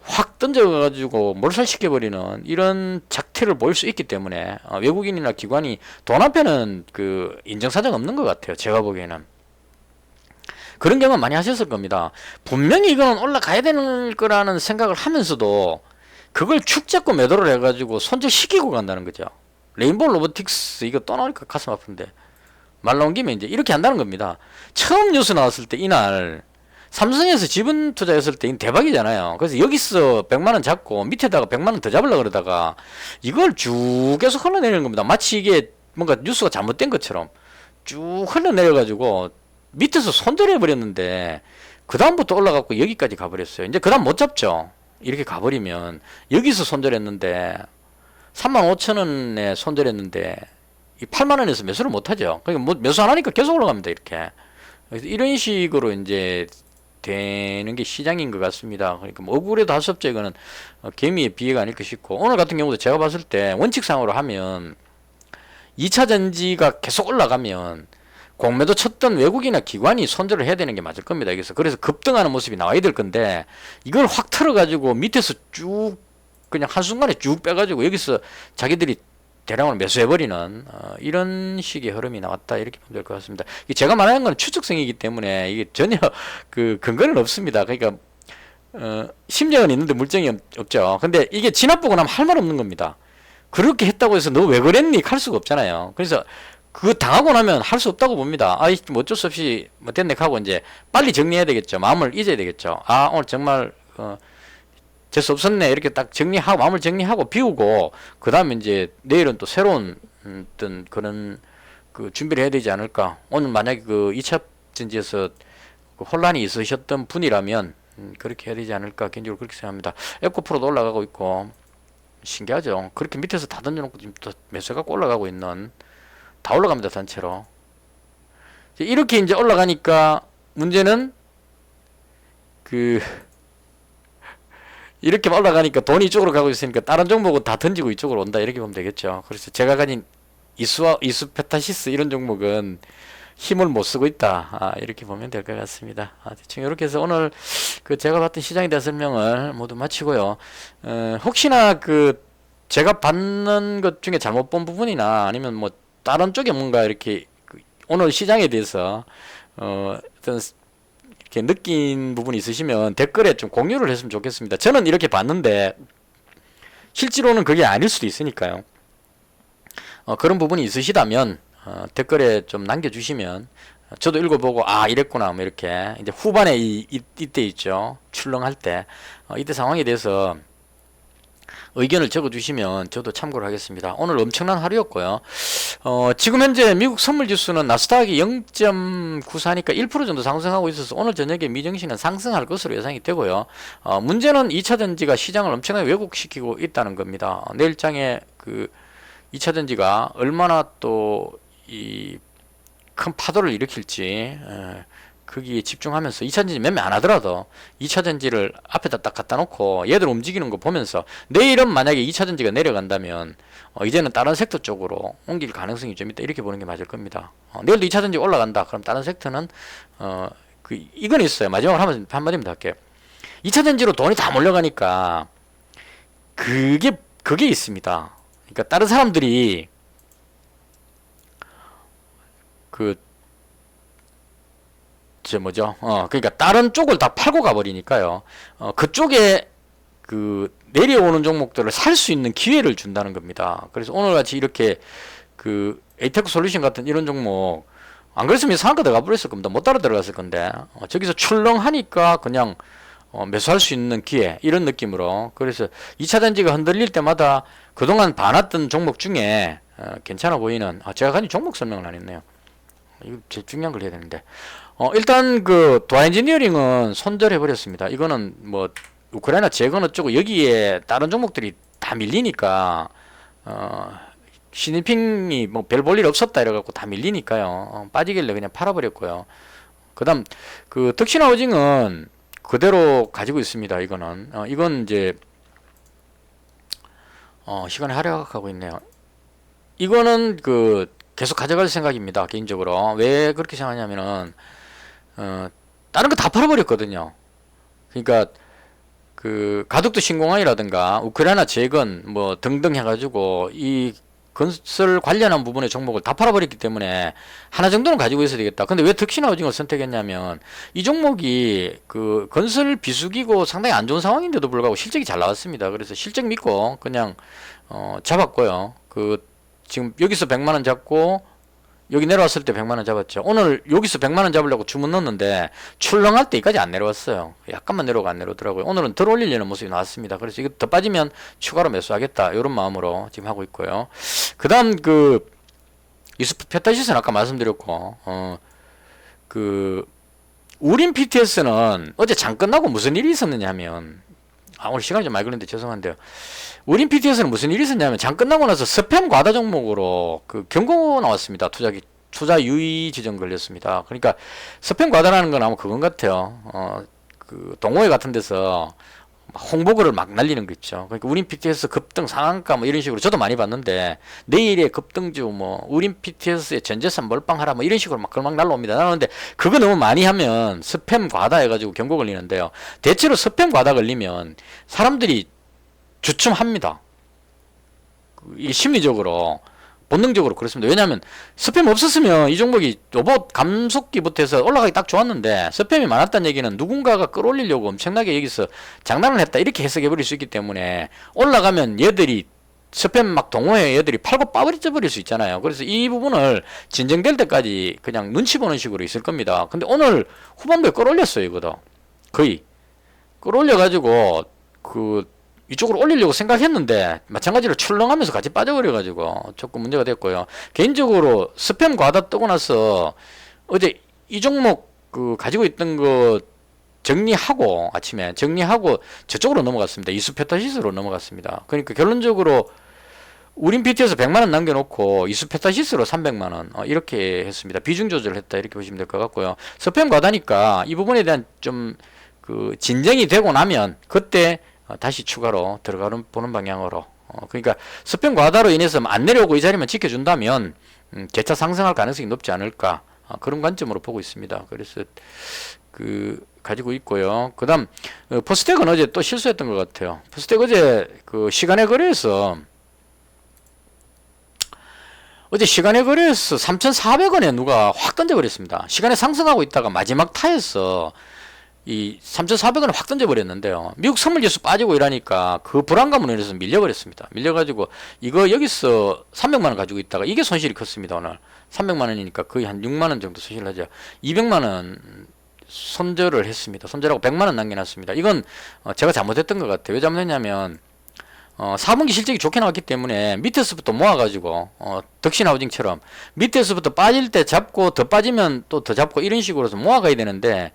확 던져가지고 몰살시켜버리는 이런 작태를 보일 수 있기 때문에 외국인이나 기관이 돈 앞에는 인정사정 없는 것 같아요. 제가 보기에는 그런 경험 많이 하셨을 겁니다. 분명히 이거는 올라가야 되는 거라는 생각을 하면서도 그걸 축 잡고 매도를 해가지고 손절시키고 간다는 거죠. 레인보우 로보틱스 이거 또 나오니까 가슴 아픈데 말 나온 김에 이제 이렇게 한다는 겁니다. 처음 뉴스 나왔을 때 이날 삼성에서 지분 투자했을 때 대박이잖아요. 그래서 여기서 100만 원 잡고 밑에다가 100만 원 더 잡으려고 그러다가 이걸 쭉 계속 흘러내리는 겁니다. 마치 이게 뭔가 뉴스가 잘못된 것처럼 쭉 흘러내려가지고 밑에서 손절해 버렸는데 그 다음부터 올라가고 여기까지 가버렸어요. 이제 그 다음 못 잡죠. 이렇게 가버리면 여기서 손절했는데 35,000원에 손절했는데 이 8만 원에서 매수를 못 하죠. 그러니까 뭐 매수 안 하니까 계속 올라갑니다. 이렇게. 그래서 이런 식으로 이제 되는 게 시장인 것 같습니다. 그러니까 뭐 억울해도 할 수 없죠. 이거는 개미의 비애가 아닐까 싶고 오늘 같은 경우도 제가 봤을 때 원칙상으로 하면 2차 전지가 계속 올라가면 공매도 쳤던 외국이나 기관이 손절을 해야 되는 게 맞을 겁니다. 그래서 급등하는 모습이 나와야 될 건데 이걸 확 틀어가지고 밑에서 쭉 그냥 한순간에 쭉 빼가지고 여기서 자기들이 대량으로 매수해버리는 이런 식의 흐름이 나왔다 이렇게 보면 될 것 같습니다. 제가 말하는 건 추측성이기 때문에 이게 전혀 근거는 없습니다. 그러니까 심정은 있는데 물증이 없죠. 근데 이게 진압보고 나면 할 말 없는 겁니다. 그렇게 했다고 해서 너 왜 그랬니? 할 수가 없잖아요. 그래서 그거 당하고 나면 할 수 없다고 봅니다. 아, 뭐 어쩔 수 없이 뭐 됐네 하고 이제 빨리 정리해야 되겠죠. 마음을 잊어야 되겠죠. 아, 오늘 정말 재수 없었네 이렇게 딱 정리하고 마음을 정리하고 비우고 그 다음에 이제 내일은 또 새로운 어떤 그런 그 준비를 해야 되지 않을까. 오늘 만약에 그 2차 전지에서 그 혼란이 있으셨던 분이라면 그렇게 해야 되지 않을까 개인적으로 그렇게 생각합니다. 에코프로도 올라가고 있고 신기하죠. 그렇게 밑에서 다 던져놓고 지금 또 매수 갖고 올라가고 있는 다 올라갑니다 단체로. 이렇게 이제 올라가니까 문제는 그 이렇게 올라가니까 돈이 이쪽으로 가고 있으니까 다른 종목은 다 던지고 이쪽으로 온다 이렇게 보면 되겠죠. 그래서 제가 가진 이수페타시스 이런 종목은 힘을 못 쓰고 있다. 이렇게 보면 될 것 같습니다. 대충 이렇게 해서 오늘 그 제가 봤던 시장에 대한 설명을 모두 마치고요. 혹시나 그 제가 받는 것 중에 잘못 본 부분이나 아니면 뭐 다른 쪽에 뭔가 이렇게 오늘 시장에 대해서 어떤 이렇게 느낀 부분이 있으시면 댓글에 좀 공유를 했으면 좋겠습니다. 저는 이렇게 봤는데 실제로는 그게 아닐 수도 있으니까요. 그런 부분이 있으시다면 댓글에 좀 남겨주시면 저도 읽어보고 아 이랬구나 뭐 이렇게 이제 후반에 이때 있죠. 출렁할 때 이때 상황에 대해서 의견을 적어주시면 저도 참고를 하겠습니다. 오늘 엄청난 하루였고요. 지금 현재 미국 선물지수는 나스닥이 0.94니까 1% 정도 상승하고 있어서 오늘 저녁에 미증시는 상승할 것으로 예상이 되고요. 문제는 2차전지가 시장을 엄청나게 왜곡시키고 있다는 겁니다. 내일장에 그 2차전지가 얼마나 또 이 큰 파도를 일으킬지 거기에 집중하면서 2차전지 매매 안 하더라도 2차전지를 앞에다 딱 갖다 놓고 얘들 움직이는 거 보면서 내일은 만약에 2차전지가 내려간다면 이제는 다른 섹터 쪽으로 옮길 가능성이 좀 있다 이렇게 보는 게 맞을 겁니다. 내일도 2차전지 올라간다 그럼 다른 섹터는 이건 있어요. 마지막으로 한마디만 더 할게요. 2차전지로 돈이 다 몰려가니까 그게 있습니다. 그러니까 다른 사람들이 그러니까 다른 쪽을 다 팔고 가버리니까요. 그쪽에 내려오는 종목들을 살 수 있는 기회를 준다는 겁니다. 그래서 오늘같이 이렇게 에이테크 솔루션 같은 이런 종목 안 그랬으면 상한가 들어가 버렸을 겁니다. 못 따라 들어갔을 건데 저기서 출렁하니까 그냥 매수할 수 있는 기회 이런 느낌으로 그래서 2차전지가 흔들릴 때마다 그동안 봐놨던 종목 중에 괜찮아 보이는 제가 간이 종목 설명을 안 했네요. 이거 제일 중요한 걸 해야 되는데 일단 도화 엔지니어링은 손절해 버렸습니다. 이거는 뭐 우크라이나 재건 어쩌고 여기에 다른 종목들이 다 밀리니까 시진핑이 뭐 별 볼 일 없었다 이래갖고 다 밀리니까요. 빠지길래 그냥 팔아버렸고요. 그다음 덕신아 호징은 그대로 가지고 있습니다. 이건 이제 시간이 하락하고 있네요. 이거는 계속 가져갈 생각입니다. 개인적으로 왜 그렇게 생각하냐면은 다른 거 다 팔아버렸거든요. 그러니까 가덕도 신공항이라든가 우크라이나 재건 뭐 등등 해가지고 이 건설 관련한 부분의 종목을 다 팔아버렸기 때문에 하나 정도는 가지고 있어야 되겠다. 근데 왜 덕신하우징을 선택했냐면 이 종목이 건설 비수기고 상당히 안 좋은 상황인데도 불구하고 실적이 잘 나왔습니다. 그래서 실적 믿고 그냥 잡았고요. 지금 여기서 100만원 잡고 여기 내려왔을 때 100만원 잡았죠. 오늘 여기서 100만원 잡으려고 주문 넣었는데 출렁할 때까지 안 내려왔어요. 약간만 내려오고 안 내려오더라고요. 오늘은 덜 올리려는 모습이 나왔습니다. 그래서 이거 더 빠지면 추가로 매수하겠다 이런 마음으로 지금 하고 있고요. 그 다음 이수페타시스는 아까 말씀드렸고 우린 PTS는 어제 장 끝나고 무슨 일이 있었느냐 하면 오늘 시간이 좀 많이 걸렸는데 죄송한데요. 우린 PTS는 무슨 일이 있었냐면 장 끝나고 나서 스팸 과다 종목으로 경고 나왔습니다. 투자 유의 지정 걸렸습니다. 그러니까 스팸 과다라는 건 아마 그건 같아요. 동호회 같은 데서 홍보글을 막 날리는 거 있죠. 그러니까 우린 PTS 급등 상한가 뭐 이런 식으로 저도 많이 봤는데 내일의 급등주 뭐 우린 PTS의 전재산 몰빵하라 뭐 이런 식으로 막 그걸 막 날라옵니다. 나오는데 그거 너무 많이 하면 스팸 과다 해가지고 경고 걸리는데요. 대체로 스팸 과다 걸리면 사람들이 주춤합니다. 이게 심리적으로 본능적으로 그렇습니다. 왜냐하면 스팸 없었으면 이 종목이 로봇 감속기부터 해서 올라가기 딱 좋았는데 스팸이 많았다는 얘기는 누군가가 끌어올리려고 엄청나게 여기서 장난을 했다 이렇게 해석해 버릴 수 있기 때문에 올라가면 얘들이 스팸 막 동호회 애들이 팔고 빠버릴 수 있잖아요. 그래서 이 부분을 진정될 때까지 그냥 눈치 보는 식으로 있을 겁니다. 근데 오늘 후반부에 끌어올렸어요, 이거도. 거의. 끌어올려가지고, 이쪽으로 올리려고 생각했는데, 마찬가지로 출렁하면서 같이 빠져버려가지고, 조금 문제가 됐고요. 개인적으로 스팸 과다 뜨고 나서, 어제 이 종목, 가지고 있던 거 정리하고, 아침에 정리하고, 저쪽으로 넘어갔습니다. 이수페타시스로 넘어갔습니다. 그러니까 결론적으로, 우린 PT에서 100만원 남겨놓고 이수페타시스로 300만원 이렇게 했습니다. 비중 조절을 했다 이렇게 보시면 될 것 같고요. 스팸 과다니까 이 부분에 대한 좀 진정이 되고 나면 그때 다시 추가로 들어가 보는 방향으로 그러니까 스팸 과다로 인해서 안 내려오고 이 자리만 지켜준다면 재차 상승할 가능성이 높지 않을까 그런 관점으로 보고 있습니다. 그래서 가지고 있고요. 그 다음 포스텍은 어제 또 실수했던 것 같아요. 포스텍 어제 시간의 거래에서 어제 시간에 거래에서 3,400원에 누가 확 던져버렸습니다. 시간에 상승하고 있다가 마지막 타에서 이 3,400원을 확 던져버렸는데요. 미국 선물지수 빠지고 이러니까 그 불안감으로 인해서 밀려버렸습니다. 밀려가지고 이거 여기서 300만원 가지고 있다가 이게 손실이 컸습니다. 오늘 300만원이니까 거의 한 6만원 정도 손실을 하죠. 200만원 손절을 했습니다. 손절하고 100만원 남겨놨습니다. 이건 제가 잘못했던 것 같아요. 왜 잘못했냐면 4분기 실적이 좋게 나왔기 때문에 밑에서부터 모아가지고 덕신하우징처럼 밑에서부터 빠질 때 잡고 더 빠지면 또 더 잡고 이런 식으로 해서 모아가야 되는데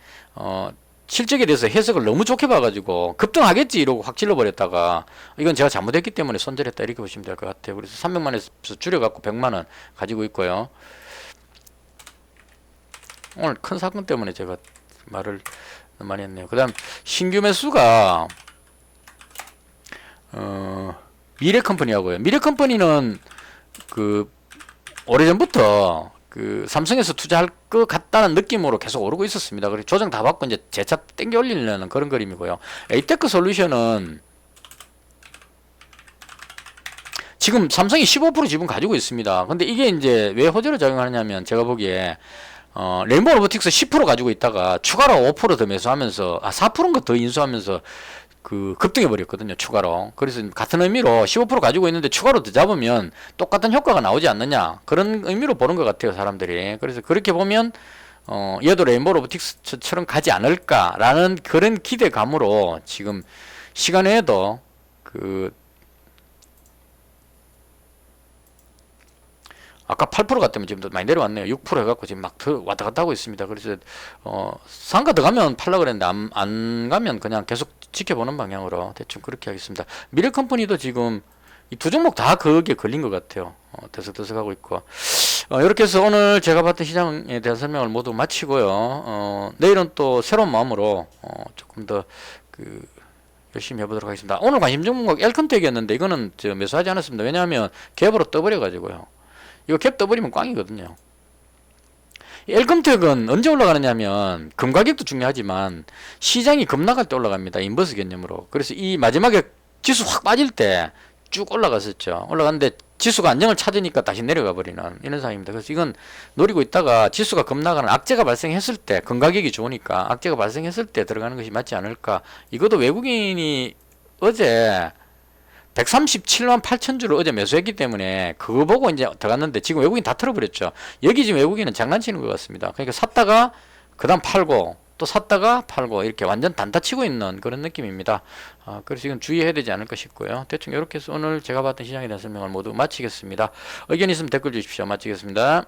실적에 대해서 해석을 너무 좋게 봐가지고 급등하겠지 이러고 확 질러버렸다가 이건 제가 잘못했기 때문에 손절했다 이렇게 보시면 될 것 같아요. 그래서 300만원에서 줄여갖고 100만원 가지고 있고요. 오늘 큰 사건 때문에 제가 말을 많이 했네요. 그 다음 신규 매수가 미래컴퍼니하고요. 미래컴퍼니는 오래전부터 삼성에서 투자할 것 같다는 느낌으로 계속 오르고 있었습니다. 그래서 조정 다 받고 이제 재차 땡겨 올리려는 그런 그림이고요. 에이테크 솔루션은 지금 삼성이 15% 지분 가지고 있습니다. 근데 이게 이제 왜 호재로 작용하느냐면 제가 보기에 레인보우 로보틱스 10% 가지고 있다가 추가로 5%더 매수하면서 4%인가 더 인수하면서 급등해 버렸거든요. 추가로. 그래서 같은 의미로 15% 가지고 있는데 추가로 더 잡으면 똑같은 효과가 나오지 않느냐 그런 의미로 보는 것 같아요. 사람들이. 그래서 그렇게 보면 얘도 레인보우 로보틱스처럼 가지 않을까라는 그런 기대감으로 지금 시간에도 아까 8% 갔다면 지금 많이 내려왔네요. 6% 해갖고 지금 막 왔다 갔다 하고 있습니다. 그래서 상가 더 가면 팔라 그랬는데 안 가면 그냥 계속 지켜보는 방향으로 대충 그렇게 하겠습니다. 미래컴퍼니도 지금 이 두 종목 다 거기에 걸린 것 같아요. 들썩들썩하고 있고 이렇게 해서 오늘 제가 봤던 시장에 대한 설명을 모두 마치고요. 내일은 또 새로운 마음으로 조금 더 열심히 해보도록 하겠습니다. 오늘 관심 종목 엘컨텍이었는데 이거는 매수하지 않았습니다. 왜냐하면 갭으로 떠버려 가지고요. 이거 갭 떠버리면 꽝이거든요. 엘컴텍은 언제 올라가느냐면 금가격도 중요하지만 시장이 급락할 때 올라갑니다. 인버스 개념으로. 그래서 이 마지막에 지수 확 빠질 때 쭉 올라갔었죠. 올라갔는데 지수가 안정을 찾으니까 다시 내려가 버리는 이런 상황입니다. 그래서 이건 노리고 있다가 지수가 급락하는 악재가 발생했을 때 금가격이 좋으니까 악재가 발생했을 때 들어가는 것이 맞지 않을까. 이것도 외국인이 어제 137만 8천 주를 어제 매수했기 때문에 그거 보고 이제 들어갔는데 지금 외국인 다 털어버렸죠. 여기 지금 외국인은 장난치는 것 같습니다. 그러니까 샀다가 그 다음 팔고 또 샀다가 팔고 이렇게 완전 단타 치고 있는 그런 느낌입니다. 그래서 이건 주의해야 되지 않을까 싶고요. 대충 이렇게 해서 오늘 제가 봤던 시장에 대한 설명을 모두 마치겠습니다. 의견 있으면 댓글 주십시오. 마치겠습니다.